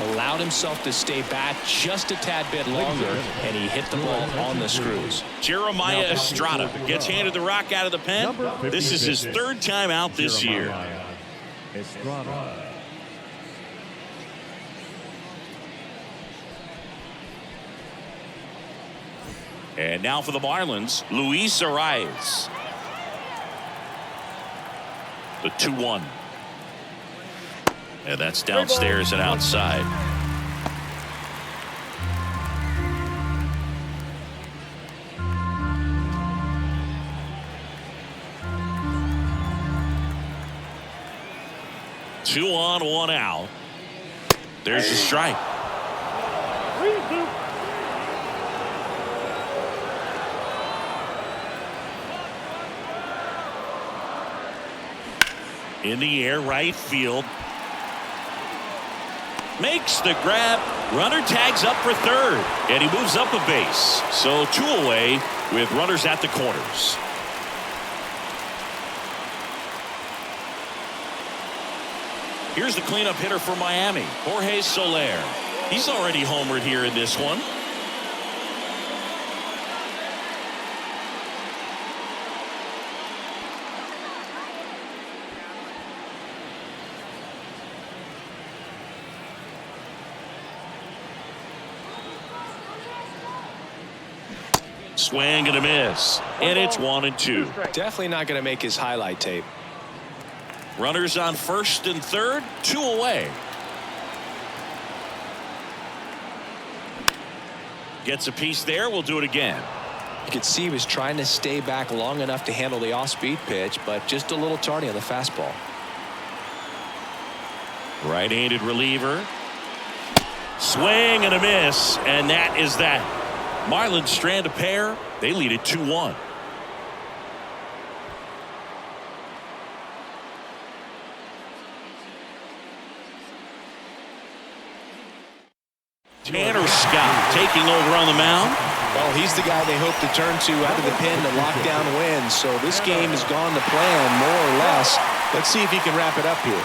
allowed himself to stay back just a tad bit longer, and he hit the ball on the screws. Jeremiah Estrada gets handed the rock out of the pen. This is his 3rd time out this year. Estrada. And now for the Marlins, Luis Arias. The 2-1. And that's downstairs and outside. Two on, 1 out. There's a strike. In the air, right field. Makes the grab. Runner tags up for 3rd. And he moves up a base. So 2 away with runners at the corners. Here's the cleanup hitter for Miami, Jorge Soler. He's already homered here in this one. Swing and a miss, and it's 1-2. Definitely not going to make his highlight tape. Runners on first and third, 2 away. Gets a piece there. We'll do it again. You could see he was trying to stay back long enough to handle the off-speed pitch, but just a little tardy on the fastball. Right-handed reliever. Swing and a miss, and that is that. Marlins strand a pair. They lead it 2-1. Tanner Scott taking over on the mound. Well, he's the guy they hope to turn to out of the pen to lock down wins. So this game has gone to plan more or less. Let's see if he can wrap it up here.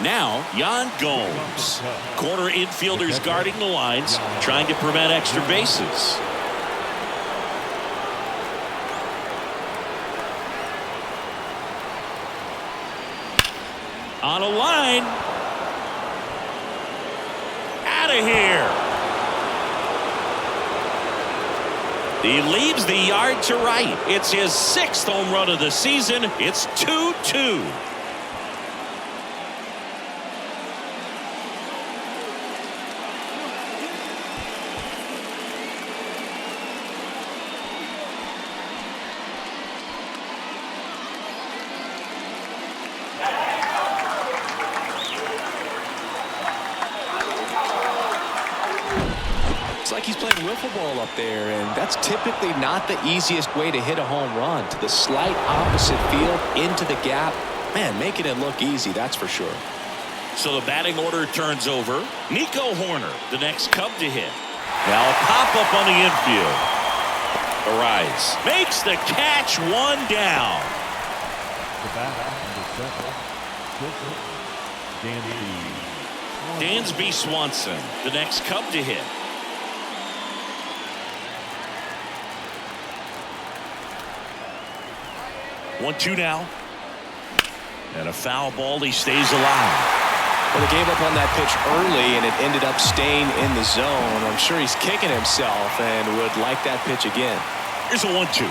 Now, Yan Gomes. Corner infielders guarding the lines, trying to prevent extra bases. On a line. Out of here. He leaves the yard to right. It's his 6th home run of the season. It's 2-2. Like he's playing wiffle ball up there, and that's typically not the easiest way to hit a home run. To the slight opposite field, into the gap. Man, making it look easy, that's for sure. So the batting order turns over. Nico Horner, the next Cub to hit. Now a pop-up on the infield. Arise. Makes the catch, 1 down. The bat, Dansby Swanson, the next Cub to hit. 1-2 now. And a foul ball. He stays alive. Well, they gave up on that pitch early, and it ended up staying in the zone. I'm sure he's kicking himself and would like that pitch again. Here's a 1-2.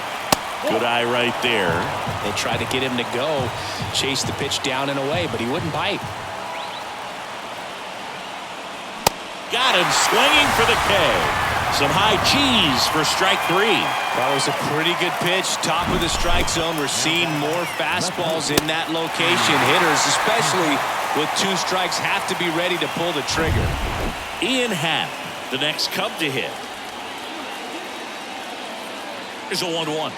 Good eye right there. They tried to get him to go, chase the pitch down and away, but he wouldn't bite. Got him swinging for the K. Some high cheese for strike 3. That was a pretty good pitch. Top of the strike zone. We're seeing more fastballs in that location. Hitters, especially with 2 strikes, have to be ready to pull the trigger. Ian Happ, the next Cub to hit. Here's a 1-1.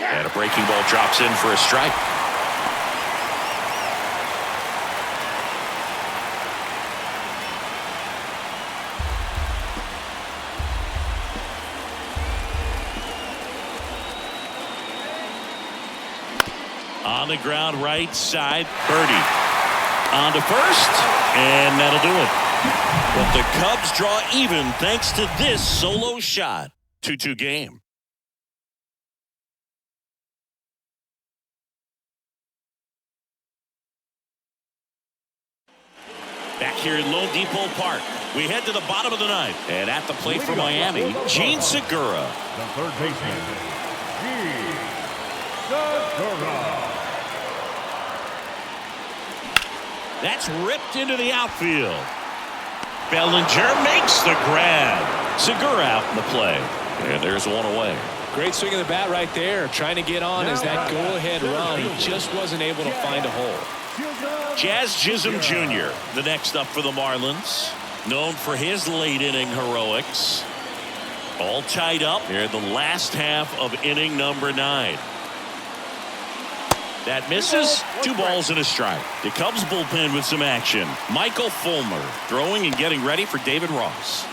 And a breaking ball drops in for a strike. On the ground, right side, Birdie. On to first, and that'll do it. But the Cubs draw even thanks to this solo shot. 2-2 game. Back here in Lone Depot Park, we head to the bottom of the 9th. And at the plate for Miami, Gene Segura. The third baseman, Gene Segura. That's ripped into the outfield. Bellinger makes the grab. Segura out in the play. And there's 1 away. Great swing of the bat right there. Trying to get on as that go-ahead run. He just wasn't able to find a hole. Jazz Chisholm Jr., the next up for the Marlins. Known for his late-inning heroics. All tied up here in the last half of inning number 9. That misses. 2 balls and a strike. The Cubs bullpen with some action. Michael Fulmer throwing and getting ready for David Ross.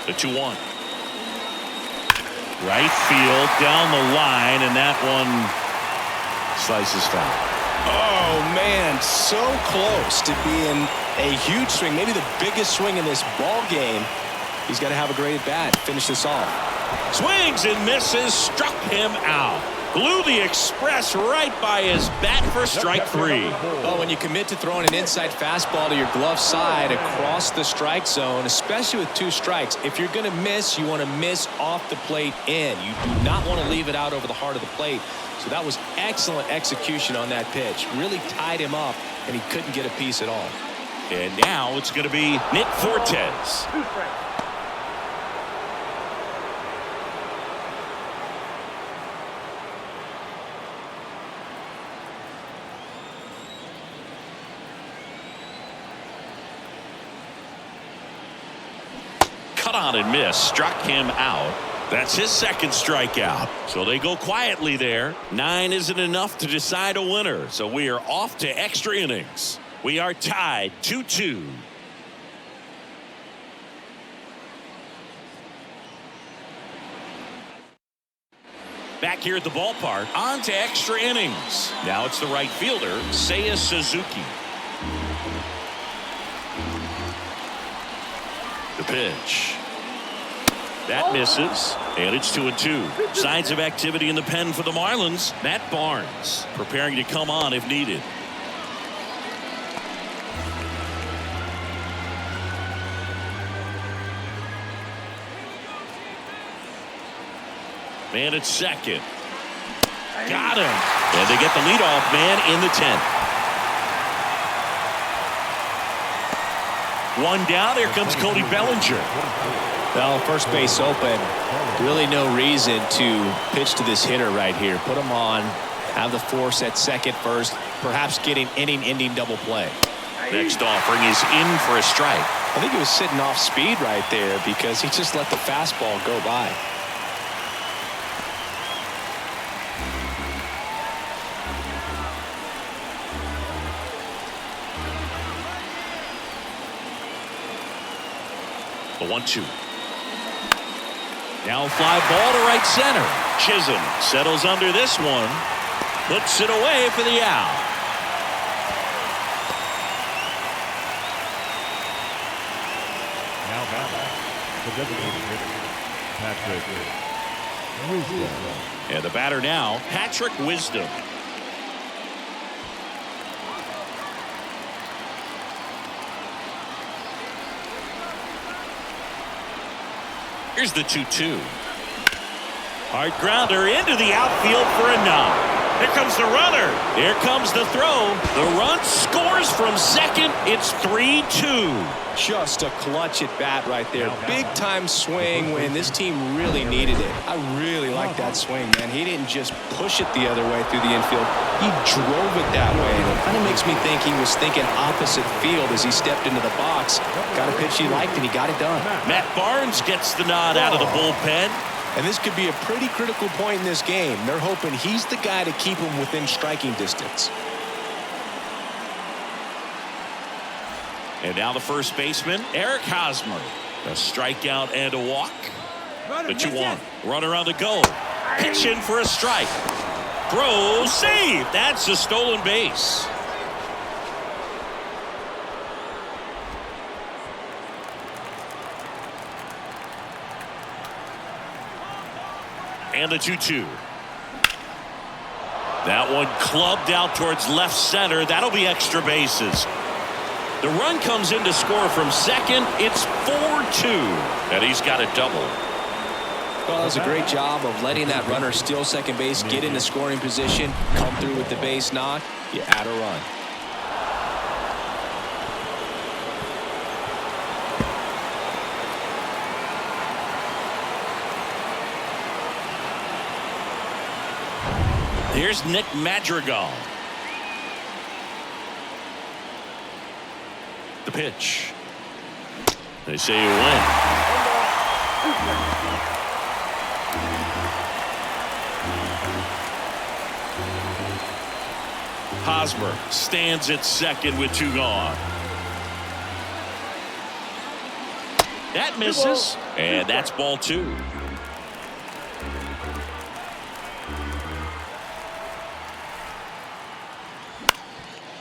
The 2-1. Right field down the line, and that one slices foul. Oh, man, so close to being a huge swing, maybe the biggest swing in this ball game. He's got to have a great at-bat. Finish this off. Swings and misses, struck him out. Blew the express right by his bat for strike 3. Oh, when you commit to throwing an inside fastball to your glove side across the strike zone, especially with 2 strikes, if you're going to miss, you want to miss off the plate in. You do not want to leave it out over the heart of the plate. So that was excellent execution on that pitch. Really tied him up, and he couldn't get a piece at all. And now it's going to be Nick Fortes. 2 strikes. Cut on and miss, struck him out. That's his second strikeout. So they go quietly there. 9 isn't enough to decide a winner. So we are off to extra innings. We are tied 2-2. Back here at the ballpark, on to extra innings. Now it's the right fielder, Seiya Suzuki. The pitch. That misses, and it's 2-2. Signs of activity in the pen for the Marlins. Matt Barnes preparing to come on if needed. Man at second. Got him. And they get the leadoff man in the 10th. 1 down. Here comes Cody Bellinger. Well, first base open. Really no reason to pitch to this hitter right here. Put him on. Have the force at second first. Perhaps getting inning-ending double play. Next offering is in for a strike. I think he was sitting off speed right there because he just let the fastball go by. The 1-2. Now fly ball to right center. Chisholm settles under this one. Puts it away for the out. Now back. The designated hitter, Patrick Wisdom. And the batter now, Patrick Wisdom. Here's the 2-2. Hard grounder into the outfield for a knock. Here comes the runner. Here comes the throw. The run scores from second. It's 3-2. Just a clutch at bat right there. Big time swing when this team really needed it. I really like that swing, man. He didn't just push it the other way through the infield. He drove it that way. And it kind of makes me think he was thinking opposite field as he stepped into the box. Got a pitch he liked and he got it done. Matt Barnes gets the nod out of the bullpen. And this could be a pretty critical point in this game. They're hoping he's the guy to keep him within striking distance. And now the first baseman, Eric Hosmer. A strikeout and a walk. The 2-1. Runner on the go. Pitch in for a strike. Throw, save. That's a stolen base. And the 2-2. That one clubbed out towards left center. That'll be extra bases. The run comes in to score from second. It's 4-2. And he's got a double. Well, that was a great job of letting that runner steal second base, get into scoring position, come through with the base knock. You add a run. Here's Nick Madrigal. The pitch. They say you win. Hosmer stands at second with 2 gone. That misses, and that's ball 2.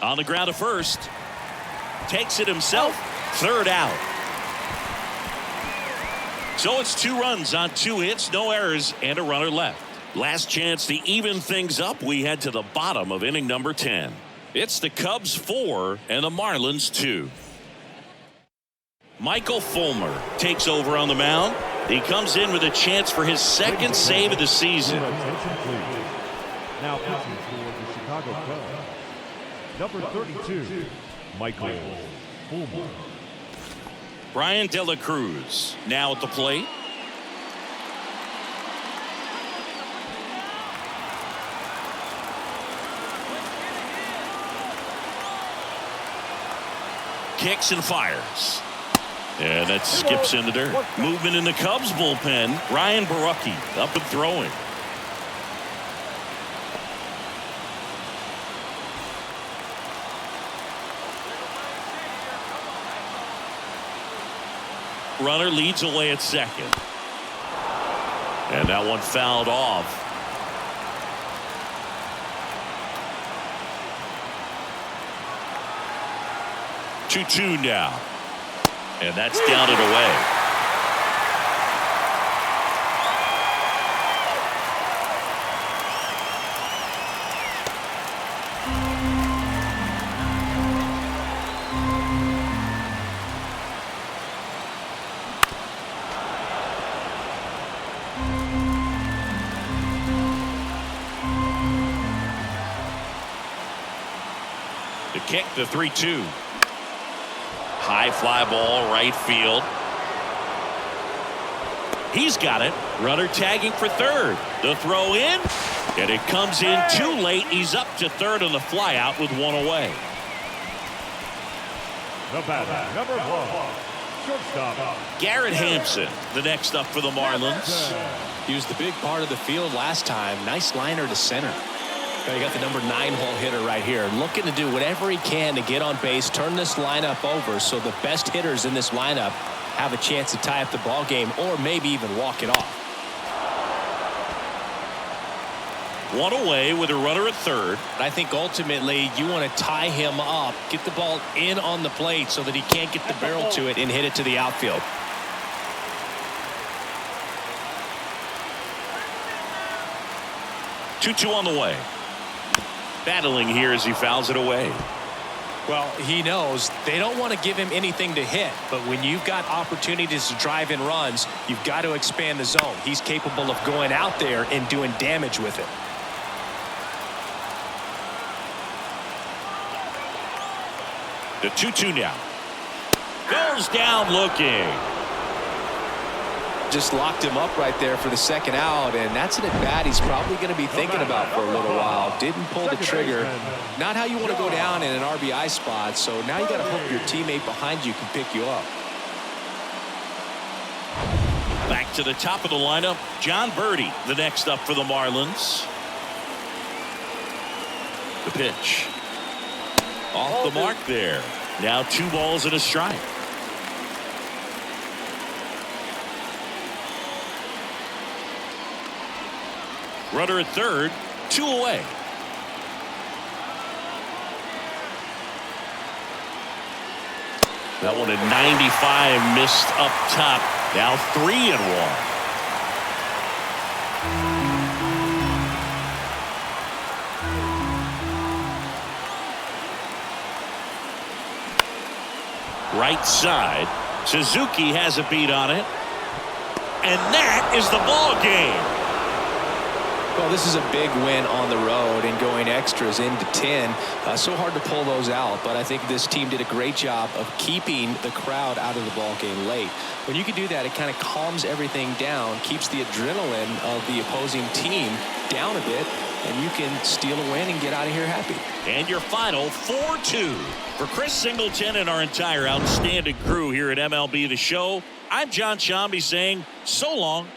On the ground to first. Takes it himself. Third out. So it's 2 runs on 2 hits, no errors, and a runner left. Last chance to even things up. We head to the bottom of inning number 10. It's the Cubs 4 and the Marlins 2. Michael Fulmer takes over on the mound. He comes in with a chance for his 2nd save of the season. Attention, please. Now pitching for the Chicago Cubs, number 32, Michael Fulmer. Brian De La Cruz now at the plate. Kicks and fires. And that skips in the dirt. Movement in the Cubs bullpen. Ryan Barucki up and throwing. Runner leads away at second. And that one fouled off. Two now. And that's down and away. The kick, the 3-2. High fly ball, right field. He's got it. Runner tagging for third. The throw in, and it comes in too late. He's up to third on the fly out with 1 away. The batter, number 1, shortstop, Garrett Hampson, the next up for the Marlins. He was the big part of the field last time. Nice liner to center. You got the number 9-hole hitter right here, looking to do whatever he can to get on base, turn this lineup over so the best hitters in this lineup have a chance to tie up the ball game or maybe even walk it off. 1 away with a runner at third. I think ultimately you want to tie him up, get the ball in on the plate so that he can't get the barrel to it and hit it to the outfield. Two on the way. Battling here as he fouls it away. Well, he knows they don't want to give him anything to hit, but when you've got opportunities to drive in runs, you've got to expand the zone. He's capable of going out there and doing damage with it. The 2-2 now. Goes down looking. Just locked him up right there for the 2nd out, and that's an at-bat he's probably going to be thinking about for a little while. Didn't pull the trigger. Not how you want to go down in an RBI spot, so now you got to hope your teammate behind you can pick you up. Back to the top of the lineup, John Birdie, the next up for the Marlins. The pitch. Off the mark there. Now 2 balls and a strike. Runner at third, 2 away. That one at 95 missed up top. Now 3-1. Right side. Suzuki has a beat on it. And that is the ball game. Well, this is a big win on the road and going extras into 10. So hard to pull those out, but I think this team did a great job of keeping the crowd out of the ball game late. When you can do that, it kind of calms everything down, keeps the adrenaline of the opposing team down a bit, and you can steal a win and get out of here happy. And your final 4-2. For Chris Singleton and our entire outstanding crew here at MLB The Show, I'm John Shambi saying so long.